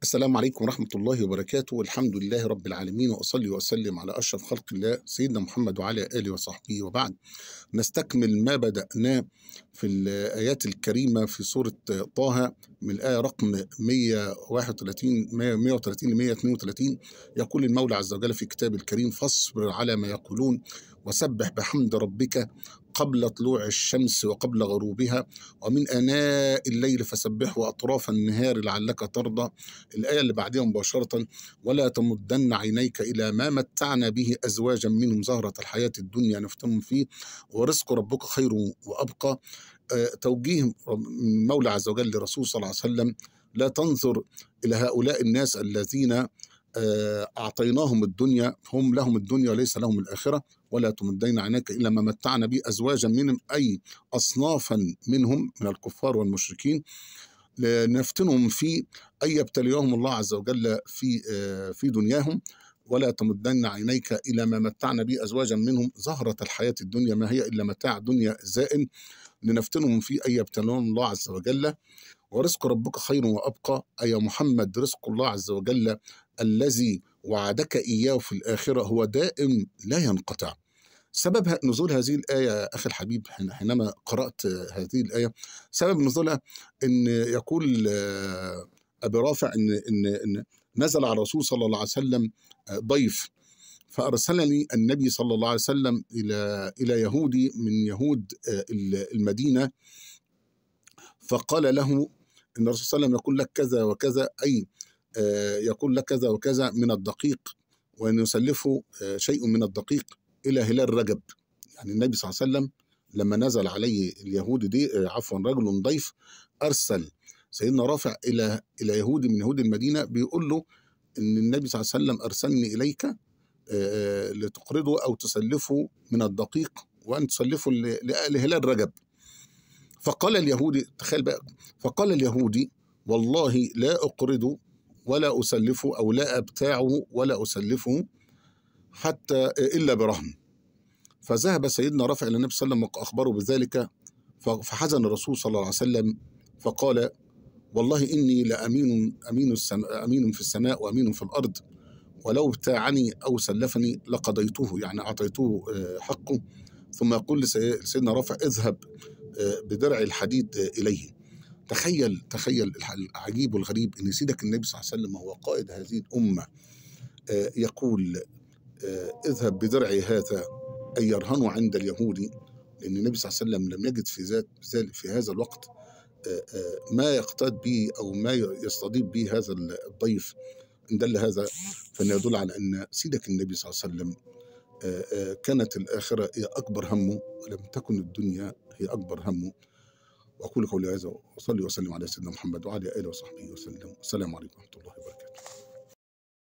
السلام عليكم ورحمة الله وبركاته، والحمد لله رب العالمين، وأصلي وأسلم على أشرف خلق الله سيدنا محمد وعلى آله وصحبه وبعد. نستكمل ما بدأناه في الآيات الكريمة في سورة طه من الآية رقم 131 130 ل 132. يقول المولى عز وجل في كتاب الكريم: فاصبر على ما يقولون وسبح بحمد ربك قبل طلوع الشمس وقبل غروبها ومن آناء الليل فسبح وأطراف النهار لعلك ترضى. الآية اللي بعدها مباشرة: ولا تمدن عينيك إلى ما متعنا به أزواجا منهم زهرة الحياة الدنيا نفتنهم فيه ورزق ربك خير وأبقى. توجيه المولى عز وجل لرسول صلى الله عليه وسلم: لا تنظر إلى هؤلاء الناس الذين أعطيناهم الدنيا، هم لهم الدنيا وليس لهم الآخرة، ولا تمدين عينيك إلا ما متعنا به أزواجا منهم، أي أصنافا منهم من الكفار والمشركين، لنفتنهم فيه، أي يبتليهم الله عز وجل في دنياهم. ولا تمدن عينيك إلى ما متعنا به أزواجا منهم زهرة الحياة الدنيا ما هي إلا متاع دنيا زائل، لنفتنهم فيه أي يبتليهم الله عز وجل. ورزق ربك خير وأبقى، أي محمد رزق الله عز وجل الذي وعدك إياه في الآخرة هو دائم لا ينقطع. سبب نزول هذه الآية أخي الحبيب، حينما قرأت هذه الآية، سبب نزولها إن يقول أبي رافع إن نزل على الرسول صلى الله عليه وسلم ضيف، فأرسلني النبي صلى الله عليه وسلم إلى يهودي من يهود المدينة، فقال له إن الرسول صلى الله عليه وسلم يقول لك كذا وكذا، أي يقول لك كذا وكذا من الدقيق، وأن يسلفه شيء من الدقيق إلى هلال رجب. يعني النبي صلى الله عليه وسلم لما نزل عليه اليهود دي، عفوا رجل ضيف، أرسل سيدنا رافع إلى يهودي من يهود المدينة، بيقول له إن النبي صلى الله عليه وسلم أرسلني إليك لتقرضه أو تسلفه من الدقيق، وأن تسلفه لهلال رجب. فقال اليهودي، تخيل بقى، فقال اليهودي: والله لا أقرضه ولا أسلفه، أو لا أبتاعه ولا أسلفه حتى إلا برهن. فذهب سيدنا رافع إلى النبي صلى الله عليه وسلم وأخبره بذلك، فحزن الرسول صلى الله عليه وسلم فقال: والله إني لأمين أمين في السماء وأمين في الأرض، ولو ابتاعني أو سلفني لقضيته، يعني أعطيته حقه. ثم يقول لسيدنا رافع: اذهب بدرع الحديد إليه. تخيل العجيب والغريب ان سيدك النبي صلى الله عليه وسلم هو قائد هذه الامه، يقول: اذهب بدرعي هذا، اي يرهن عند اليهودي، لان النبي صلى الله عليه وسلم لم يجد في هذا الوقت ما يقتاد به او ما يستضيف به هذا الضيف. ان دل هذا فان يدل على ان سيدك النبي صلى الله عليه وسلم كانت الاخره هي اكبر همه، ولم تكن الدنيا هي اكبر همه. وأقول قولي هذا وأصلي وسلم على سيدنا محمد وعلى آله وصحبه وسلم. السلام عليكم ورحمة الله وبركاته.